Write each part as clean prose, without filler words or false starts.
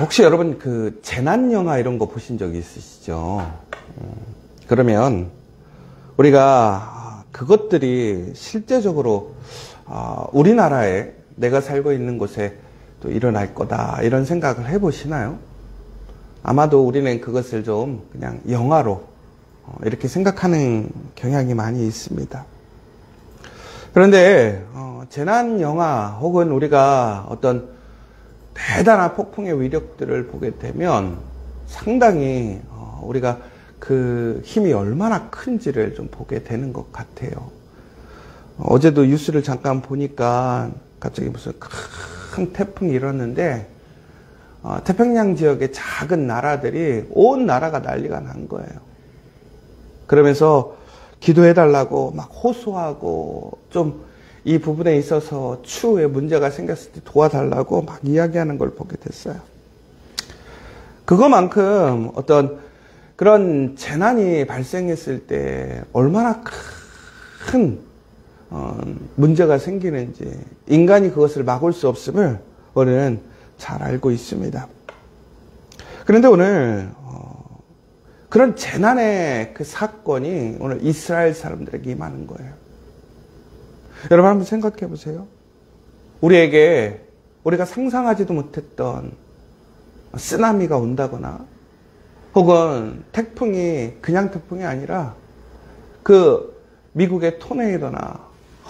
혹시 여러분 그 재난 영화 이런 거 보신 적 있으시죠? 그러면 우리가 그것들이 실제적으로 우리나라에 내가 살고 있는 곳에 또 일어날 거다 이런 생각을 해보시나요? 아마도 우리는 그것을 좀 그냥 영화로 이렇게 생각하는 경향이 많이 있습니다. 그런데 재난 영화 혹은 우리가 어떤 대단한 폭풍의 위력들을 보게 되면 상당히 우리가 그 힘이 얼마나 큰지를 좀 보게 되는 것 같아요. 어제도 뉴스를 잠깐 보니까 갑자기 무슨 큰 태풍이 일었는데 태평양 지역의 작은 나라들이 온 나라가 난리가 난 거예요. 그러면서 기도해달라고 막 호소하고 좀 이 부분에 있어서 추후에 문제가 생겼을 때 도와달라고 막 이야기하는 걸 보게 됐어요. 그거만큼 어떤 그런 재난이 발생했을 때 얼마나 큰 문제가 생기는지 인간이 그것을 막을 수 없음을 우리는 잘 알고 있습니다. 그런데 오늘 그런 재난의 그 사건이 오늘 이스라엘 사람들에게 임하는 거예요. 여러분 한번 생각해 보세요. 우리에게 우리가 상상하지도 못했던 쓰나미가 온다거나 혹은 태풍이 그냥 태풍이 아니라 그 미국의 토네이도나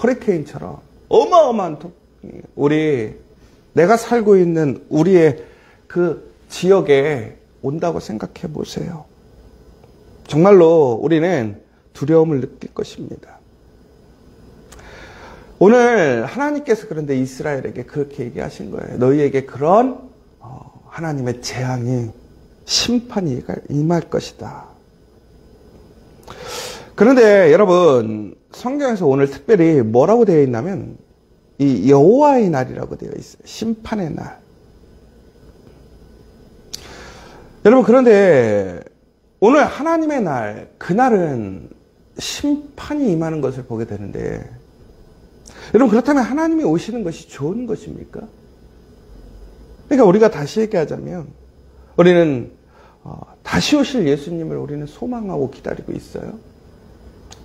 허리케인처럼 어마어마한 태풍이 내가 살고 있는 우리의 그 지역에 온다고 생각해 보세요. 정말로 우리는 두려움을 느낄 것입니다. 오늘 하나님께서 그런데 이스라엘에게 그렇게 얘기하신 거예요. 너희에게 그런 하나님의 재앙이 심판이 임할 것이다. 그런데 여러분 성경에서 오늘 특별히 뭐라고 되어 있냐면 이 여호와의 날이라고 되어 있어요. 심판의 날. 여러분 그런데 오늘 하나님의 날, 그날은 심판이 임하는 것을 보게 되는데 여러분 그렇다면 하나님이 오시는 것이 좋은 것입니까? 그러니까 우리가 다시 얘기하자면 우리는 다시 오실 예수님을 우리는 소망하고 기다리고 있어요.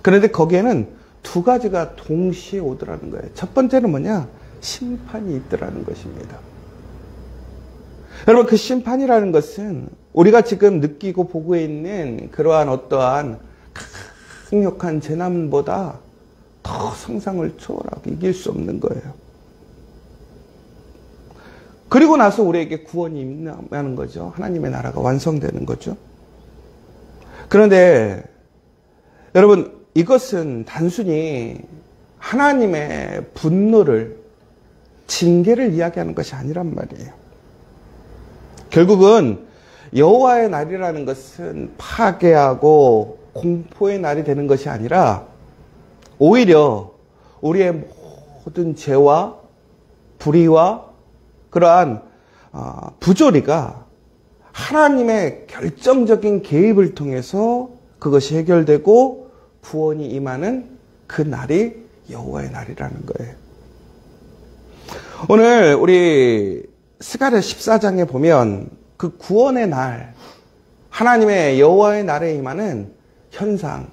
그런데 거기에는 두 가지가 동시에 오더라는 거예요. 첫 번째는 뭐냐? 심판이 있더라는 것입니다. 여러분 그 심판이라는 것은 우리가 지금 느끼고 보고 있는 그러한 어떠한 강력한 재난보다 더 상상을 초월하고 이길 수 없는 거예요. 그리고 나서 우리에게 구원이 임하는 거죠. 하나님의 나라가 완성되는 거죠. 그런데 여러분 이것은 단순히 하나님의 분노를 징계를 이야기하는 것이 아니란 말이에요. 결국은 여호와의 날이라는 것은 파괴하고 공포의 날이 되는 것이 아니라 오히려 우리의 모든 죄와 불의와 그러한 부조리가 하나님의 결정적인 개입을 통해서 그것이 해결되고 구원이 임하는 그 날이 여호와의 날이라는 거예요. 오늘 우리 스가랴 14장에 보면 그 구원의 날, 하나님의 여호와의 날에 임하는 현상,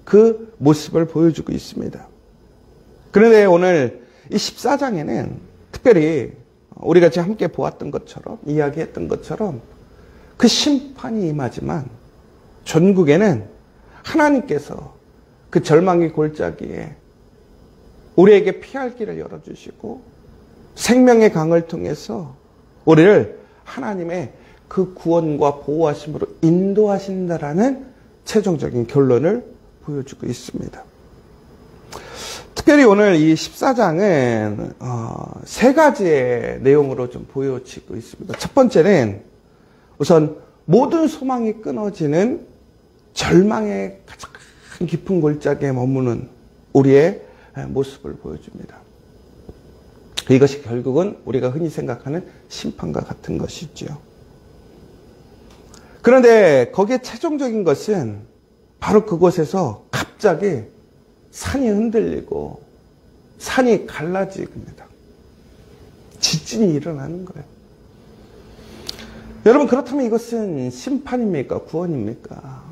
그 모습을 보여주고 있습니다. 그런데 오늘 이 14장에는 특별히 우리가 지금 함께 보았던 것처럼, 이야기했던 것처럼 그 심판이 임하지만 전국에는 하나님께서 그 절망의 골짜기에 우리에게 피할 길을 열어주시고 생명의 강을 통해서 우리를 하나님의 그 구원과 보호하심으로 인도하신다라는 최종적인 결론을 보여주고 있습니다. 특별히 오늘 이 14장은 세 가지의 내용으로 좀 보여지고 있습니다. 첫 번째는 우선 모든 소망이 끊어지는 절망의 가장 깊은 골짜기에 머무는 우리의 모습을 보여줍니다. 이것이 결국은 우리가 흔히 생각하는 심판과 같은 것이죠. 그런데 거기에 최종적인 것은 바로 그곳에서 갑자기 산이 흔들리고 산이 갈라집니다. 지진이 일어나는 거예요. 여러분, 그렇다면 이것은 심판입니까? 구원입니까?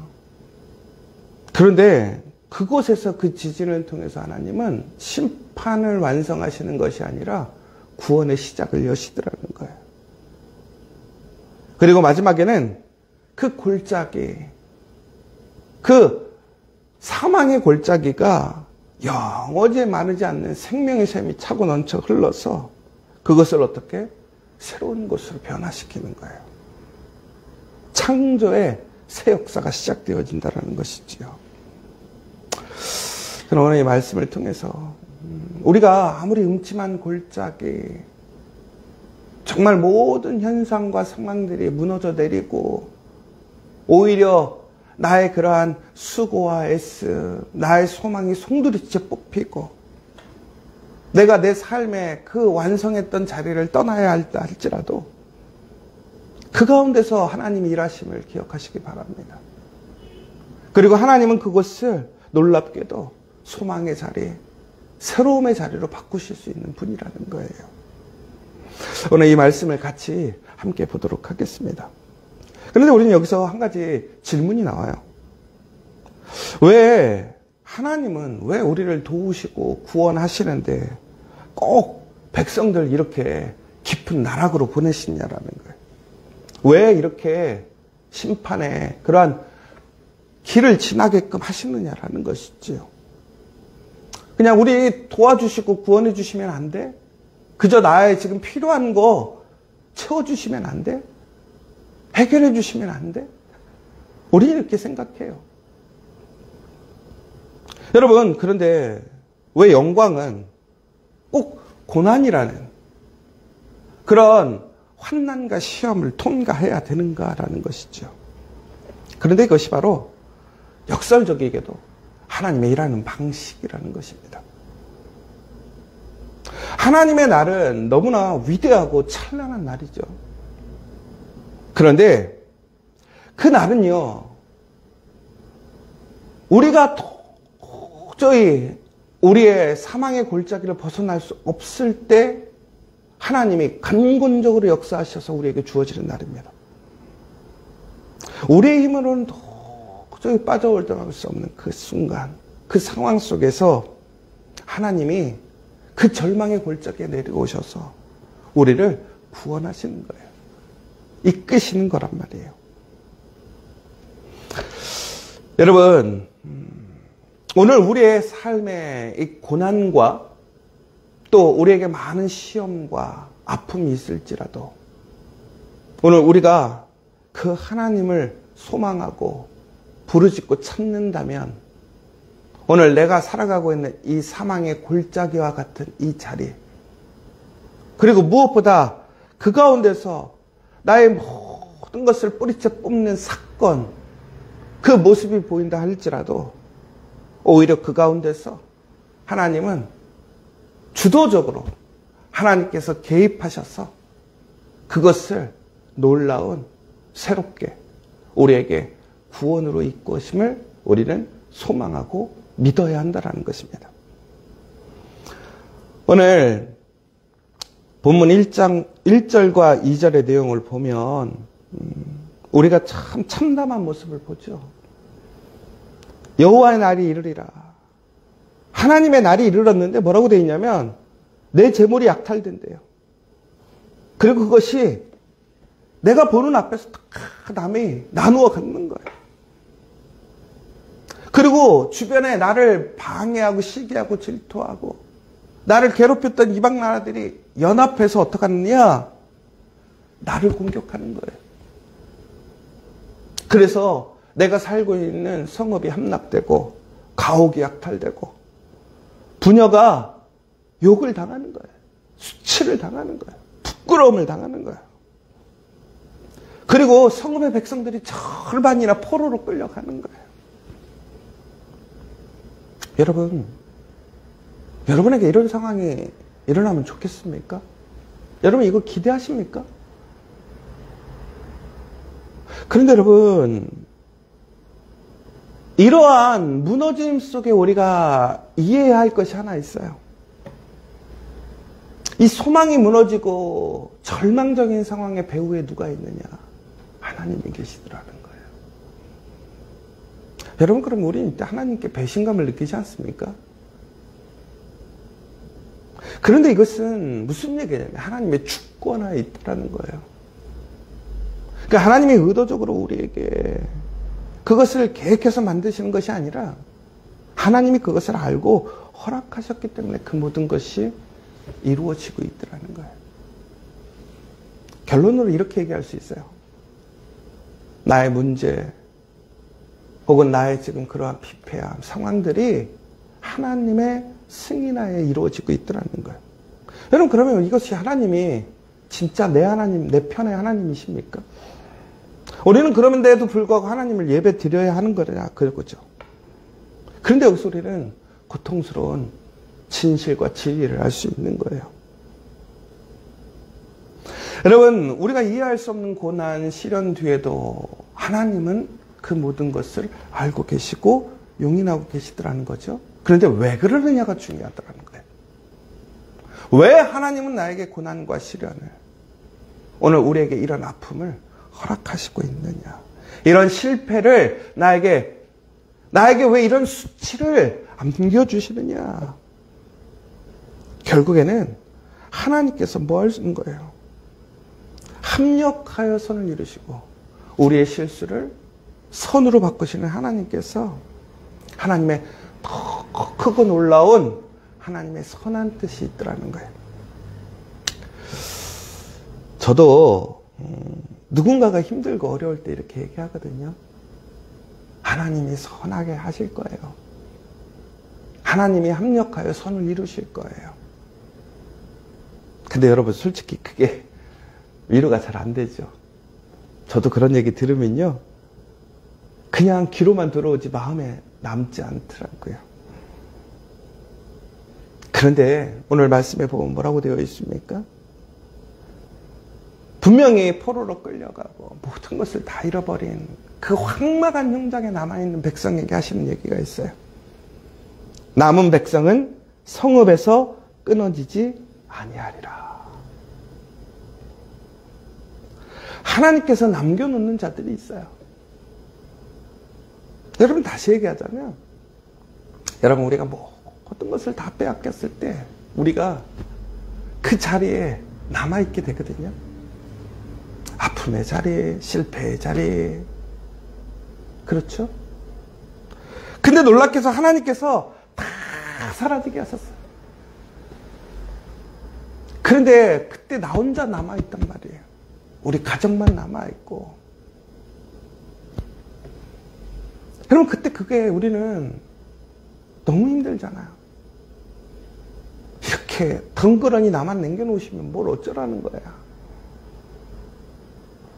그런데 그곳에서 그 지진을 통해서 하나님은 심판을 완성하시는 것이 아니라 구원의 시작을 여시더라는 거예요. 그리고 마지막에는 그 골짜기, 그 사망의 골짜기가 영원히 마르지 않는 생명의 샘이 차고 넘쳐 흘러서 그것을 어떻게 새로운 곳으로 변화시키는 거예요. 창조의 새 역사가 시작되어진다는 것이지요. 저는 오늘 이 말씀을 통해서 우리가 아무리 음침한 골짜기, 정말 모든 현상과 상황들이 무너져 내리고 오히려 나의 그러한 수고와 애쓰, 나의 소망이 송두리째 뽑히고 내가 내 삶의 그 완성했던 자리를 떠나야 할지라도 그 가운데서 하나님이 일하심을 기억하시기 바랍니다. 그리고 하나님은 그것을 놀랍게도 소망의 자리, 새로움의 자리로 바꾸실 수 있는 분이라는 거예요. 오늘 이 말씀을 같이 함께 보도록 하겠습니다. 그런데 우리는 여기서 한 가지 질문이 나와요. 하나님은 왜 우리를 도우시고 구원하시는데 꼭 백성들 이렇게 깊은 나락으로 보내시냐라는 거예요. 왜 이렇게 심판에 그러한 길을 지나게끔 하시느냐라는 것이지요. 그냥 우리 도와주시고 구원해 주시면 안 돼? 그저 나의 지금 필요한 거 채워주시면 안 돼? 해결해 주시면 안 돼? 우리는 이렇게 생각해요. 여러분, 그런데 왜 영광은 꼭 고난이라는 그런 환난과 시험을 통과해야 되는가라는 것이죠. 그런데 그것이 바로 역설적이게도 하나님의 일하는 방식이라는 것입니다. 하나님의 날은 너무나 위대하고 찬란한 날이죠. 그런데 그 날은요, 우리가 도저히 우리의 사망의 골짜기를 벗어날 수 없을 때 하나님이 강권적으로 역사하셔서 우리에게 주어지는 날입니다. 우리의 힘으로는 도저히 빠져올등할 수 없는 그 순간, 그 상황 속에서 하나님이 그 절망의 골짜기에 내려오셔서 우리를 구원하시는 거예요. 이끄시는 거란 말이에요. 여러분, 오늘 우리의 삶의 이 고난과 또 우리에게 많은 시험과 아픔이 있을지라도 오늘 우리가 그 하나님을 소망하고 부르짖고 찾는다면 오늘 내가 살아가고 있는 이 사망의 골짜기와 같은 이 자리, 그리고 무엇보다 그 가운데서 나의 모든 것을 뿌리째 뽑는 사건, 그 모습이 보인다 할지라도 오히려 그 가운데서 하나님은 주도적으로 하나님께서 개입하셔서 그것을 놀라운 새롭게 우리에게 구원으로 이끄심을 우리는 소망하고 믿어야 한다는 것입니다. 오늘 본문 1장 1절과 2절의 내용을 보면 우리가 참 참담한 모습을 보죠. 여호와의 날이 이르리라. 하나님의 날이 이르렀는데 뭐라고 되어 있냐면 내 재물이 약탈된대요. 그리고 그것이 내가 보는 앞에서 다 남이 나누어 갖는 거예요. 그리고 주변에 나를 방해하고 시기하고 질투하고 나를 괴롭혔던 이방 나라들이 연합해서 어떻게 하느냐? 나를 공격하는 거예요. 그래서 내가 살고 있는 성읍이 함락되고 가옥이 약탈되고 부녀가 욕을 당하는 거예요. 수치를 당하는 거예요. 부끄러움을 당하는 거예요. 그리고 성읍의 백성들이 절반이나 포로로 끌려가는 거예요. 여러분에게 이런 상황이 일어나면 좋겠습니까? 여러분 이거 기대하십니까? 그런데 여러분, 이러한 무너짐 속에 우리가 이해해야 할 것이 하나 있어요. 이 소망이 무너지고 절망적인 상황의 배후에 누가 있느냐? 하나님이 계시더라는 거예요. 여러분, 그럼 우리는 이때 하나님께 배신감을 느끼지 않습니까? 그런데 이것은 무슨 얘기냐면 하나님의 주권하에 있다는 거예요. 그러니까 하나님이 의도적으로 우리에게 그것을 계획해서 만드시는 것이 아니라 하나님이 그것을 알고 허락하셨기 때문에 그 모든 것이 이루어지고 있더라는 거예요. 결론으로 이렇게 얘기할 수 있어요. 나의 문제 혹은 나의 지금 그러한 피폐함 상황들이 하나님의 승인하에 이루어지고 있더라는 거예요. 여러분, 그러면 이것이 하나님이 진짜 내 하나님, 내 편의 하나님이십니까? 우리는 그런데도 불구하고 하나님을 예배 드려야 하는 거냐, 그거죠. 그런데 여기서 우리는 고통스러운 진실과 진리를 알 수 있는 거예요. 여러분, 우리가 이해할 수 없는 고난, 시련 뒤에도 하나님은 그 모든 것을 알고 계시고 용인하고 계시더라는 거죠. 그런데 왜 그러느냐가 중요하더라는 거예요. 왜 하나님은 나에게 고난과 시련을, 오늘 우리에게 이런 아픔을 허락하시고 있느냐. 이런 실패를 나에게 왜 이런 수치를 안겨주시느냐. 결국에는 하나님께서 뭐 하시는 거예요? 합력하여 선을 이루시고 우리의 실수를 선으로 바꾸시는 하나님께서 하나님의 더 크고 놀라운 하나님의 선한 뜻이 있더라는 거예요. 저도 누군가가 힘들고 어려울 때 이렇게 얘기하거든요. 하나님이 선하게 하실 거예요. 하나님이 합력하여 선을 이루실 거예요. 근데 여러분, 솔직히 그게 위로가 잘 안 되죠. 저도 그런 얘기 들으면요, 그냥 귀로만 들어오지 마음에 남지 않더라고요. 그런데 오늘 말씀에 보면 뭐라고 되어 있습니까? 분명히 포로로 끌려가고 모든 것을 다 잃어버린 그 황망한 형장에 남아있는 백성에게 하시는 얘기가 있어요. 남은 백성은 성읍에서 끊어지지 아니하리라. 하나님께서 남겨놓는 자들이 있어요. 여러분, 다시 얘기하자면, 여러분, 우리가 모든 것을 다 빼앗겼을 때 우리가 그 자리에 남아있게 되거든요. 아픔의 자리, 실패의 자리. 그렇죠? 근데 놀랍게도 하나님께서 다 사라지게 하셨어요. 그런데 그때 나 혼자 남아있단 말이에요. 우리 가정만 남아있고. 여러분, 그때 그게 우리는 너무 힘들잖아요. 이렇게 덩그러니 나만 남겨놓으시면 뭘 어쩌라는 거야.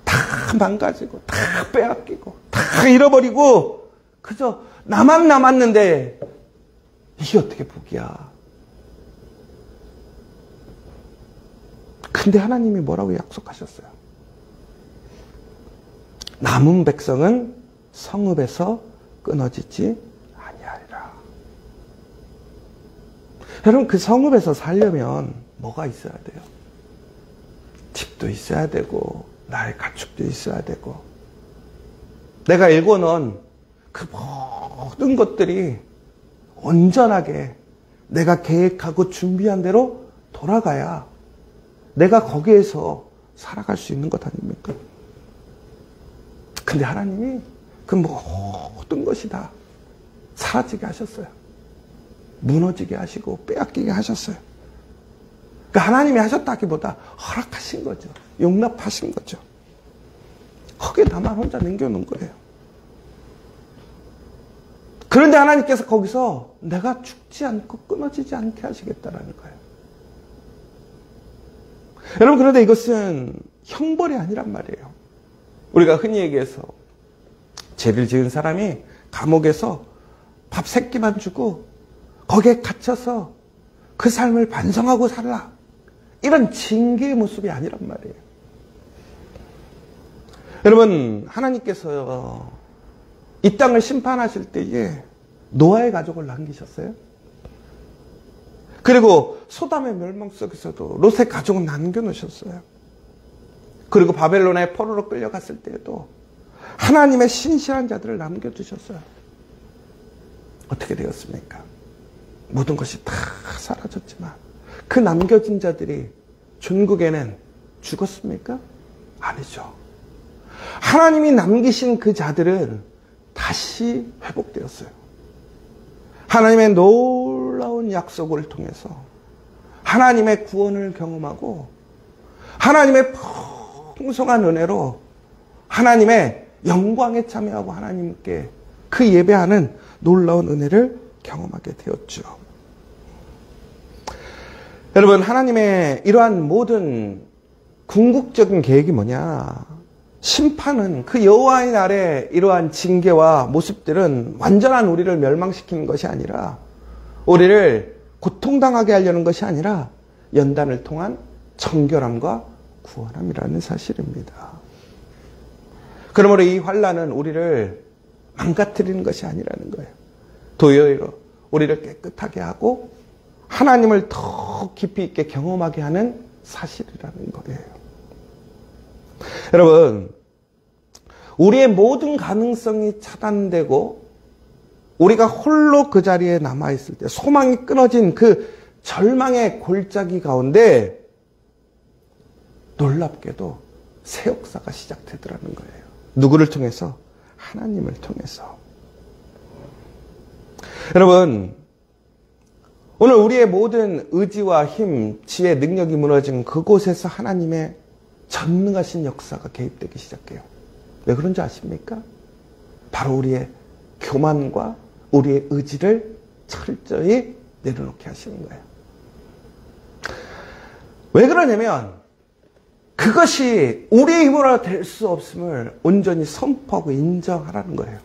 다 망가지고, 다 빼앗기고, 다 잃어버리고, 그저 나만 남았는데 이게 어떻게 복이야. 근데 하나님이 뭐라고 약속하셨어요? 남은 백성은 성읍에서 끊어지지 아니하리라. 여러분, 그 성읍에서 살려면 뭐가 있어야 돼요? 집도 있어야 되고, 나의 가축도 있어야 되고, 내가 일궈놓은 그 모든 것들이 온전하게 내가 계획하고 준비한 대로 돌아가야 내가 거기에서 살아갈 수 있는 것 아닙니까? 근데 하나님이 그 모든 것이 다 사라지게 하셨어요. 무너지게 하시고 빼앗기게 하셨어요. 그러니까 하나님이 하셨다기보다 허락하신 거죠. 용납하신 거죠. 거기에 나만 혼자 남겨놓은 거예요. 그런데 하나님께서 거기서 내가 죽지 않고 끊어지지 않게 하시겠다라는 거예요. 여러분, 그런데 이것은 형벌이 아니란 말이에요. 우리가 흔히 얘기해서 죄를 지은 사람이 감옥에서 밥 3끼만 주고 거기에 갇혀서 그 삶을 반성하고 살라, 이런 징계의 모습이 아니란 말이에요. 여러분, 하나님께서 이 땅을 심판하실 때에 노아의 가족을 남기셨어요. 그리고 소담의 멸망 속에서도 롯의 가족은 남겨놓으셨어요. 그리고 바벨론에 포로로 끌려갔을 때에도 하나님의 신실한 자들을 남겨두셨어요. 어떻게 되었습니까? 모든 것이 다 사라졌지만 그 남겨진 자들이 중국에는 죽었습니까? 아니죠. 하나님이 남기신 그 자들은 다시 회복되었어요. 하나님의 놀라운 약속을 통해서 하나님의 구원을 경험하고 하나님의 풍성한 은혜로 하나님의 영광에 참여하고 하나님께 그 예배하는 놀라운 은혜를 경험하게 되었죠. 여러분, 하나님의 이러한 모든 궁극적인 계획이 뭐냐? 심판은 그 여호와의 날에 이러한 징계와 모습들은 완전한 우리를 멸망시키는 것이 아니라 우리를 고통당하게 하려는 것이 아니라 연단을 통한 정결함과 구원함이라는 사실입니다. 그러므로 이 환난은 우리를 망가뜨리는 것이 아니라는 거예요. 도리어 우리를 깨끗하게 하고 하나님을 더 깊이 있게 경험하게 하는 사실이라는 거예요. 여러분, 우리의 모든 가능성이 차단되고 우리가 홀로 그 자리에 남아있을 때 소망이 끊어진 그 절망의 골짜기 가운데 놀랍게도 새 역사가 시작되더라는 거예요. 누구를 통해서? 하나님을 통해서. 여러분, 오늘 우리의 모든 의지와 힘, 지혜, 능력이 무너진 그곳에서 하나님의 전능하신 역사가 개입되기 시작해요. 왜 그런지 아십니까? 바로 우리의 교만과 우리의 의지를 철저히 내려놓게 하시는 거예요. 왜 그러냐면 그것이 우리의 힘으로 될 수 없음을 온전히 선포하고 인정하라는 거예요.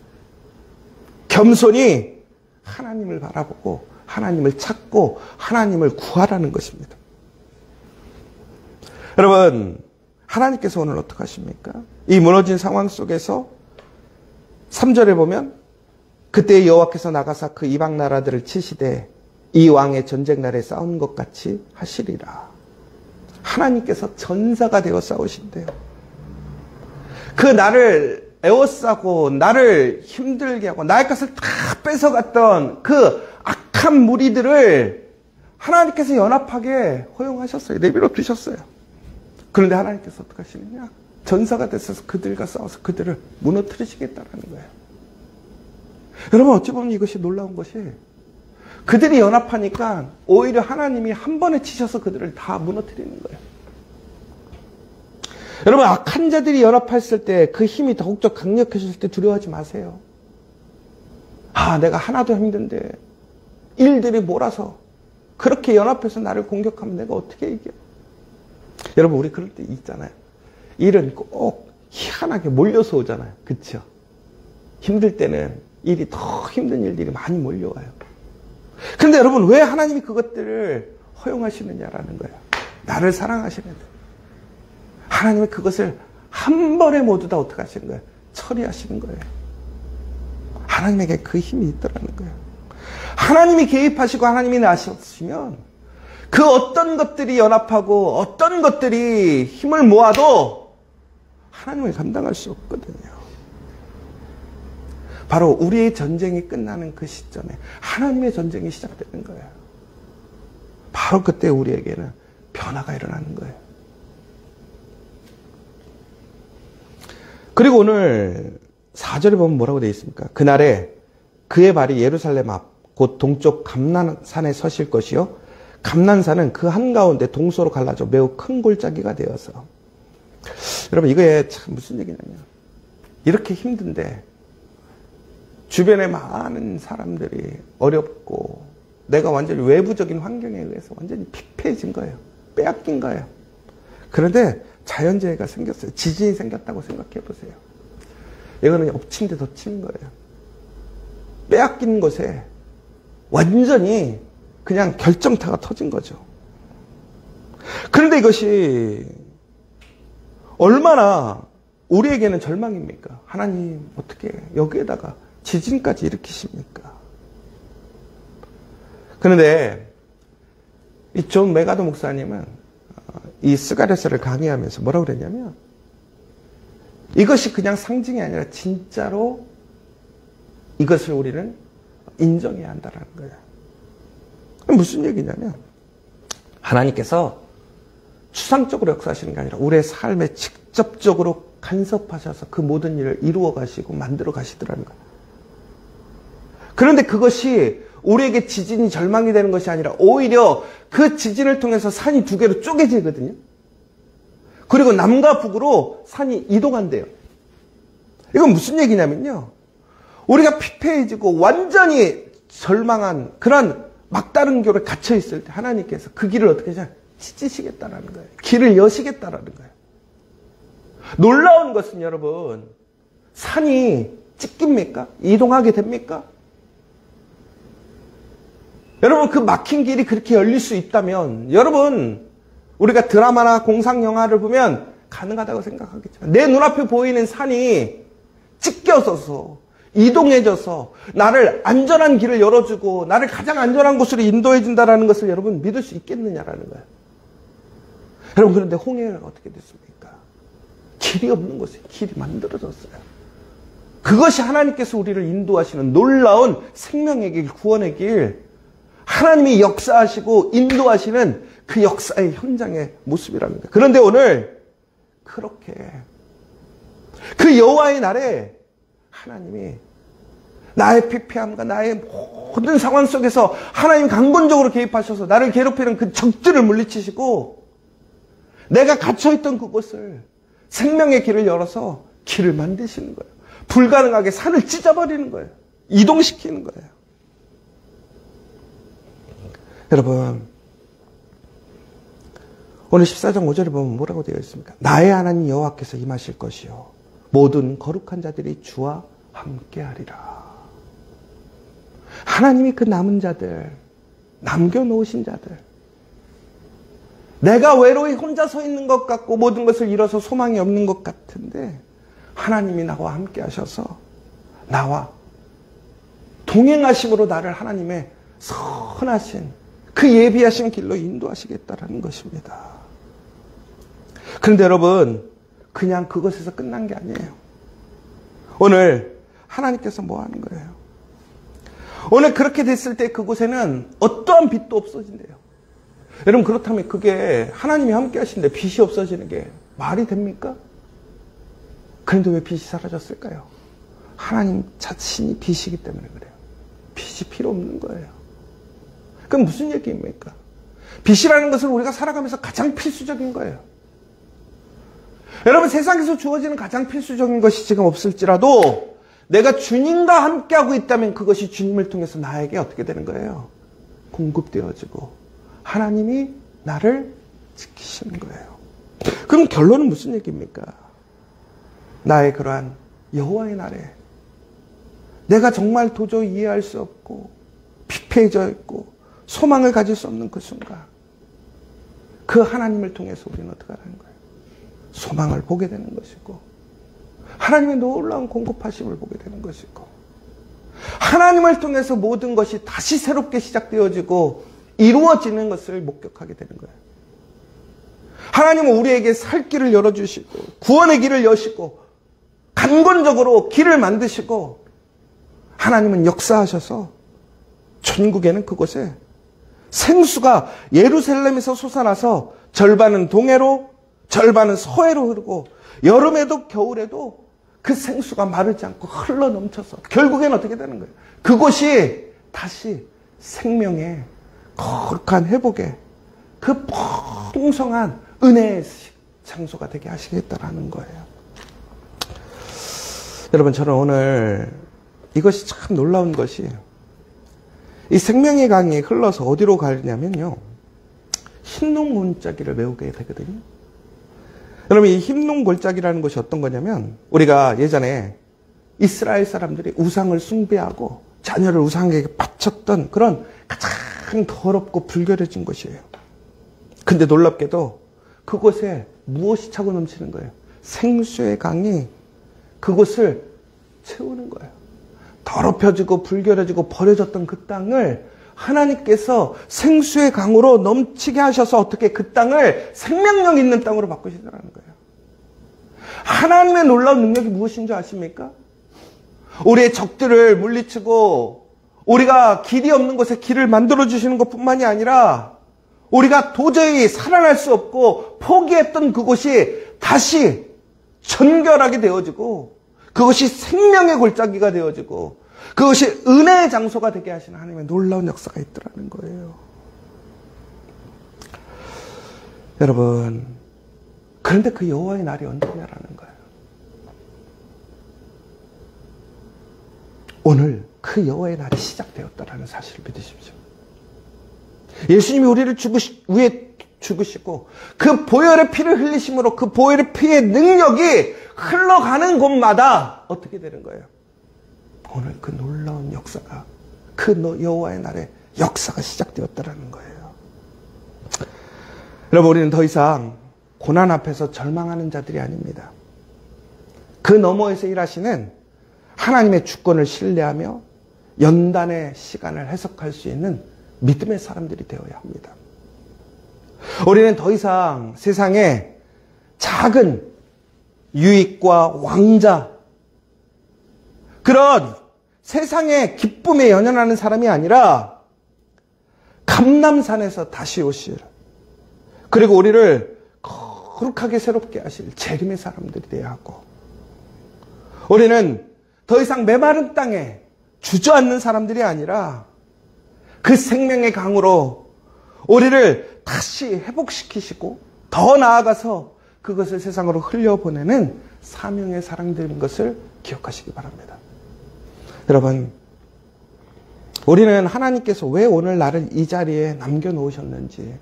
겸손히 하나님을 바라보고 하나님을 찾고 하나님을 구하라는 것입니다. 여러분, 하나님께서 오늘 어떻게 하십니까? 이 무너진 상황 속에서 3절에 보면 그때 여호와께서 나가사 그 이방 나라들을 치시되 이 왕의 전쟁 날에 싸운 것 같이 하시리라. 하나님께서 전사가 되어 싸우신대요. 그 나를 에워싸고 나를 힘들게 하고 나의 것을 다 뺏어갔던 그 악한 무리들을 하나님께서 연합하게 허용하셨어요. 내버려 두셨어요. 그런데 하나님께서 어떻게 하시느냐? 전사가 됐어서 그들과 싸워서 그들을 무너뜨리시겠다는 거예요. 여러분, 어찌 보면 이것이 놀라운 것이 그들이 연합하니까 오히려 하나님이 한 번에 치셔서 그들을 다 무너뜨리는 거예요. 여러분, 악한 자들이 연합했을 때 그 힘이 더욱더 강력해졌을 때 두려워하지 마세요. 아, 내가 하나도 힘든데 일들이 몰아서 그렇게 연합해서 나를 공격하면 내가 어떻게 이겨? 여러분, 우리 그럴 때 있잖아요. 일은 꼭 희한하게 몰려서 오잖아요. 그렇죠? 힘들 때는 일이 더 힘든 일들이 많이 몰려와요. 그런데 여러분, 왜 하나님이 그것들을 허용하시느냐라는 거예요. 나를 사랑하시는데 하나님이 그것을 한 번에 모두 다 어떻게 하시는 거예요? 처리하시는 거예요. 하나님에게 그 힘이 있더라는 거예요. 하나님이 개입하시고 하나님이 나셨으면 그 어떤 것들이 연합하고 어떤 것들이 힘을 모아도 하나님을 감당할 수 없거든요. 바로 우리의 전쟁이 끝나는 그 시점에 하나님의 전쟁이 시작되는 거예요. 바로 그때 우리에게는 변화가 일어나는 거예요. 그리고 오늘 4절에 보면 뭐라고 되어 있습니까? 그날에 그의 발이 예루살렘 앞 곧 동쪽 감난산에 서실 것이요 감난산은 그 한가운데 동서로 갈라져 매우 큰 골짜기가 되어서. 여러분, 이거에 참 무슨 얘기냐면 이렇게 힘든데 주변에 많은 사람들이 어렵고 내가 완전히 외부적인 환경에 의해서 완전히 피폐해진 거예요. 빼앗긴 거예요. 그런데 자연재해가 생겼어요. 지진이 생겼다고 생각해 보세요. 이거는 엎친 데 덮치는 거예요. 빼앗긴 곳에 완전히 그냥 결정타가 터진 거죠. 그런데 이것이 얼마나 우리에게는 절망입니까? 하나님, 어떻게 여기에다가 지진까지 일으키십니까? 그런데 이 존 메가더 목사님은 이 스가랴서를 강의하면서 뭐라고 그랬냐면, 이것이 그냥 상징이 아니라 진짜로 이것을 우리는 인정해야 한다는 거예요. 무슨 얘기냐면, 하나님께서 추상적으로 역사하시는 게 아니라 우리의 삶에 직접적으로 간섭하셔서 그 모든 일을 이루어 가시고 만들어 가시더라는 거예요. 그런데 그것이 우리에게 지진이 절망이 되는 것이 아니라 오히려 그 지진을 통해서 산이 두 개로 쪼개지거든요. 그리고 남과 북으로 산이 이동한대요. 이건 무슨 얘기냐면요, 우리가 피폐해지고 완전히 절망한 그런 막다른 길에 갇혀 있을 때 하나님께서 그 길을 어떻게 하냐, 찢으시겠다라는 거예요. 길을 여시겠다라는 거예요. 놀라운 것은 여러분, 산이 찢깁니까? 이동하게 됩니까? 여러분, 그 막힌 길이 그렇게 열릴 수 있다면, 여러분, 우리가 드라마나 공상영화를 보면 가능하다고 생각하겠지만, 내 눈앞에 보이는 산이 찢겨져서 이동해져서 나를 안전한 길을 열어주고 나를 가장 안전한 곳으로 인도해준다는 것을 여러분 믿을 수 있겠느냐라는 거예요. 여러분, 그런데 홍해가 어떻게 됐습니까? 길이 없는 곳에 길이 만들어졌어요. 그것이 하나님께서 우리를 인도하시는 놀라운 생명의 길, 구원의 길, 하나님이 역사하시고 인도하시는 그 역사의 현장의 모습이라는 거예요. 그런데 오늘 그렇게 그 여호와의 날에 하나님이 나의 피폐함과 나의 모든 상황 속에서 하나님 강권적으로 개입하셔서 나를 괴롭히는 그 적들을 물리치시고 내가 갇혀있던 그곳을 생명의 길을 열어서 길을 만드시는 거예요. 불가능하게 산을 찢어버리는 거예요. 이동시키는 거예요. 여러분, 오늘 14장 5절에 보면 뭐라고 되어 있습니까? 나의 하나님 여호와께서 임하실 것이요 모든 거룩한 자들이 주와 함께하리라. 하나님이 그 남은 자들, 남겨놓으신 자들, 내가 외로이 혼자 서 있는 것 같고 모든 것을 잃어서 소망이 없는 것 같은데 하나님이 나와 함께 하셔서 나와 동행하심으로 나를 하나님의 선하신 그 예비하신 길로 인도하시겠다라는 것입니다. 그런데 여러분, 그냥 그것에서 끝난 게 아니에요. 오늘 하나님께서 뭐 하는 거예요? 오늘 그렇게 됐을 때 그곳에는 어떠한 빛도 없어진대요. 여러분, 그렇다면 그게 하나님이 함께 하시는데 빛이 없어지는 게 말이 됩니까? 그런데 왜 빛이 사라졌을까요? 하나님 자신이 빛이기 때문에 그래요. 빛이 필요 없는 거예요. 그럼 무슨 얘기입니까? 빛이라는 것은 우리가 살아가면서 가장 필수적인 거예요. 여러분, 세상에서 주어지는 가장 필수적인 것이 지금 없을지라도 내가 주님과 함께하고 있다면 그것이 주님을 통해서 나에게 어떻게 되는 거예요? 공급되어지고 하나님이 나를 지키시는 거예요. 그럼 결론은 무슨 얘기입니까? 나의 그러한 여호와의 날에 내가 정말 도저히 이해할 수 없고 피폐해져 있고 소망을 가질 수 없는 그 순간, 그 하나님을 통해서 우리는 어떻게 하는 거예요? 소망을 보게 되는 것이고 하나님의 놀라운 공급하심을 보게 되는 것이고 하나님을 통해서 모든 것이 다시 새롭게 시작되어지고 이루어지는 것을 목격하게 되는 거예요. 하나님은 우리에게 살 길을 열어주시고 구원의 길을 여시고 강권적으로 길을 만드시고 하나님은 역사하셔서 천국에는 그곳에 생수가 예루살렘에서 솟아나서 절반은 동해로 절반은 서해로 흐르고 여름에도 겨울에도 그 생수가 마르지 않고 흘러 넘쳐서 결국에는 어떻게 되는 거예요? 그곳이 다시 생명의 거룩한 회복의 그 풍성한 은혜의 장소가 되게 하시겠다라는 거예요. 여러분, 저는 오늘 이것이 참 놀라운 것이 이 생명의 강이 흘러서 어디로 가냐면요, 흰농 골짜기를 메우게 되거든요. 여러분, 이 흰농 골짜기라는 것이 어떤 거냐면 우리가 예전에 이스라엘 사람들이 우상을 숭배하고 자녀를 우상에게 바쳤던 그런 가장 더럽고 불결해진 것이에요. 근데 놀랍게도 그곳에 무엇이 차고 넘치는 거예요? 생수의 강이 그곳을 채우는 거예요. 더럽혀지고 불결해지고 버려졌던 그 땅을 하나님께서 생수의 강으로 넘치게 하셔서 어떻게 그 땅을 생명력 있는 땅으로 바꾸시더라는 거예요. 하나님의 놀라운 능력이 무엇인 줄 아십니까? 우리의 적들을 물리치고 우리가 길이 없는 곳에 길을 만들어주시는 것뿐만이 아니라 우리가 도저히 살아날 수 없고 포기했던 그곳이 다시 전결하게 되어지고 그것이 생명의 골짜기가 되어지고 그것이 은혜의 장소가 되게 하시는 하나님의 놀라운 역사가 있더라는 거예요. 여러분, 그런데 그 여호와의 날이 언제냐라는 거예요. 오늘 그 여호와의 날이 시작되었다라는 사실을 믿으십시오. 예수님이 우리를 위해 죽으시고 그 보혈의 피를 흘리심으로 그 보혈의 피의 능력이 흘러가는 곳마다 어떻게 되는 거예요? 오늘 그 놀라운 역사가, 그 여호와의 날에 역사가 시작되었다라는 거예요. 여러분, 우리는 더 이상 고난 앞에서 절망하는 자들이 아닙니다. 그 너머에서 일하시는 하나님의 주권을 신뢰하며 연단의 시간을 해석할 수 있는 믿음의 사람들이 되어야 합니다. 우리는 더 이상 세상에 작은 유익과 왕자, 그런 세상의 기쁨에 연연하는 사람이 아니라 감람산에서 다시 오실, 그리고 우리를 거룩하게 새롭게 하실 재림의 사람들이 되어야 하고, 우리는 더 이상 메마른 땅에 주저앉는 사람들이 아니라 그 생명의 강으로 우리를 다시 회복시키시고 더 나아가서 그것을 세상으로 흘려보내는 사명의 사람들인 것을 기억하시기 바랍니다. 여러분, 우리는 하나님께서 왜 오늘 나를 이 자리에 남겨놓으셨는지,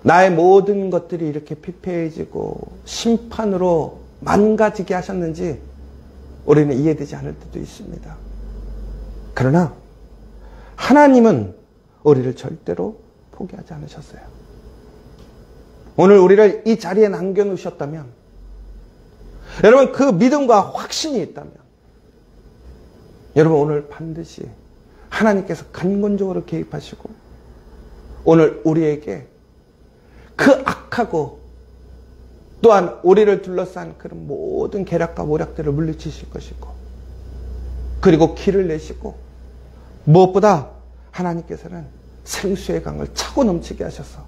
나의 모든 것들이 이렇게 피폐해지고 심판으로 망가지게 하셨는지 우리는 이해되지 않을 때도 있습니다. 그러나 하나님은 우리를 절대로 포기하지 않으셨어요. 오늘 우리를 이 자리에 남겨놓으셨다면, 여러분 그 믿음과 확신이 있다면, 여러분 오늘 반드시 하나님께서 간건적으로 개입하시고 오늘 우리에게 그 악하고 또한 우리를 둘러싼 그런 모든 계략과 모략들을 물리치실 것이고, 그리고 길을 내시고, 무엇보다 하나님께서는 생수의 강을 차고 넘치게 하셔서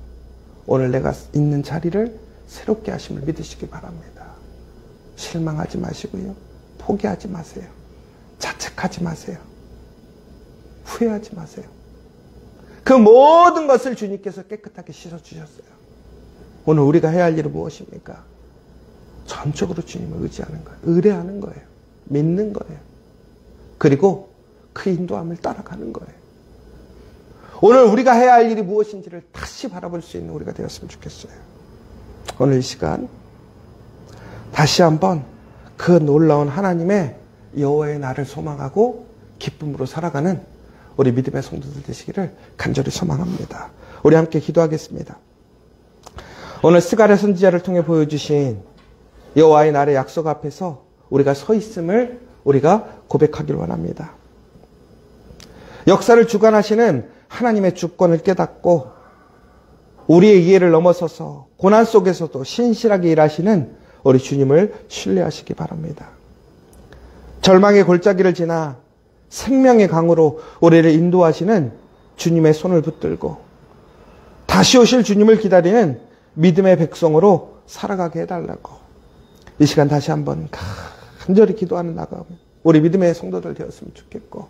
오늘 내가 있는 자리를 새롭게 하심을 믿으시기 바랍니다. 실망하지 마시고요, 포기하지 마세요, 자책하지 마세요, 후회하지 마세요. 그 모든 것을 주님께서 깨끗하게 씻어주셨어요. 오늘 우리가 해야 할 일은 무엇입니까? 전적으로 주님을 의지하는 거예요. 의뢰하는 거예요. 믿는 거예요. 그리고 그 인도함을 따라가는 거예요. 오늘 우리가 해야 할 일이 무엇인지를 다시 바라볼 수 있는 우리가 되었으면 좋겠어요. 오늘 이 시간 다시 한번 그 놀라운 하나님의 여호와의 날을 소망하고 기쁨으로 살아가는 우리 믿음의 성도들 되시기를 간절히 소망합니다. 우리 함께 기도하겠습니다. 오늘 스가랴 선지자를 통해 보여주신 여호와의 날의 약속 앞에서 우리가 서 있음을 우리가 고백하길 원합니다. 역사를 주관하시는 하나님의 주권을 깨닫고 우리의 이해를 넘어서서 고난 속에서도 신실하게 일하시는 우리 주님을 신뢰하시기 바랍니다. 절망의 골짜기를 지나 생명의 강으로 우리를 인도하시는 주님의 손을 붙들고 다시 오실 주님을 기다리는 믿음의 백성으로 살아가게 해달라고 이 시간 다시 한번 간절히 기도하는 나가 우리 믿음의 성도들 되었으면 좋겠고,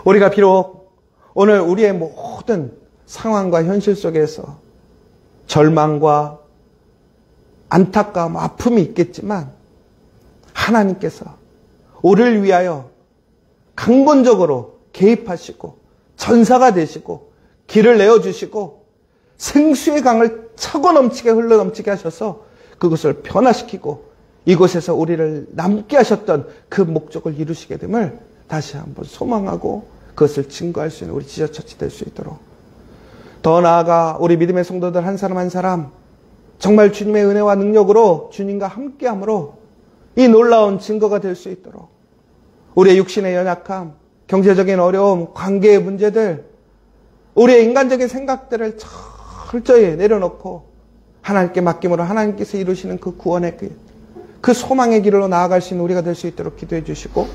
우리가 비록 오늘 우리의 모든 상황과 현실 속에서 절망과 안타까움, 아픔이 있겠지만 하나님께서 우리를 위하여 강권적으로 개입하시고 전사가 되시고 길을 내어주시고 생수의 강을 차고 넘치게 흘러넘치게 하셔서 그것을 변화시키고 이곳에서 우리를 남게 하셨던 그 목적을 이루시게 됨을 다시 한번 소망하고 그것을 증거할 수 있는 우리 지저처치 될 수 있도록, 더 나아가 우리 믿음의 성도들 한 사람 한 사람 정말 주님의 은혜와 능력으로 주님과 함께함으로 이 놀라운 증거가 될 수 있도록 우리의 육신의 연약함, 경제적인 어려움, 관계의 문제들, 우리의 인간적인 생각들을 철저히 내려놓고 하나님께 맡김으로 하나님께서 이루시는 그 구원의 길, 그 소망의 길로 나아갈 수 있는 우리가 될 수 있도록 기도해 주시고,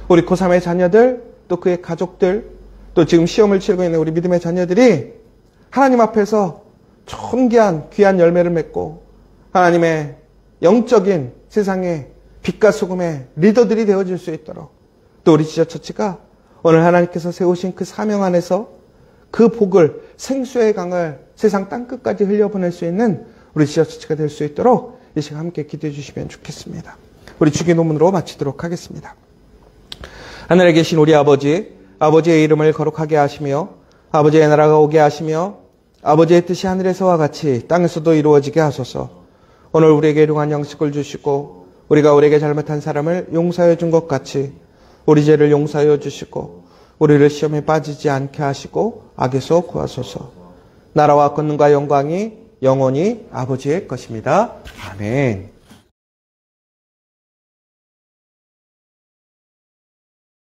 우리 고3의 자녀들, 또 그의 가족들, 또 지금 시험을 치르고 있는 우리 믿음의 자녀들이 하나님 앞에서 존귀한 귀한 열매를 맺고 하나님의 영적인 세상의 빛과 소금의 리더들이 되어질 수 있도록, 또 우리 지저처치가 오늘 하나님께서 세우신 그 사명 안에서 그 복을, 생수의 강을 세상 땅끝까지 흘려보낼 수 있는 우리 지저처치가 될 수 있도록 이 시간 함께 기도해 주시면 좋겠습니다. 우리 주기도문으로 마치도록 하겠습니다. 하늘에 계신 우리 아버지, 아버지의 이름을 거룩하게 하시며 아버지의 나라가 오게 하시며 아버지의 뜻이 하늘에서와 같이 땅에서도 이루어지게 하소서. 오늘 우리에게 일용할 양식을 주시고 우리가 우리에게 잘못한 사람을 용서해 준 것 같이 우리 죄를 용서하여 주시고 우리를 시험에 빠지지 않게 하시고 악에서 구하소서. 나라와 권능과 영광이 영원히 아버지의 것입니다. 아멘.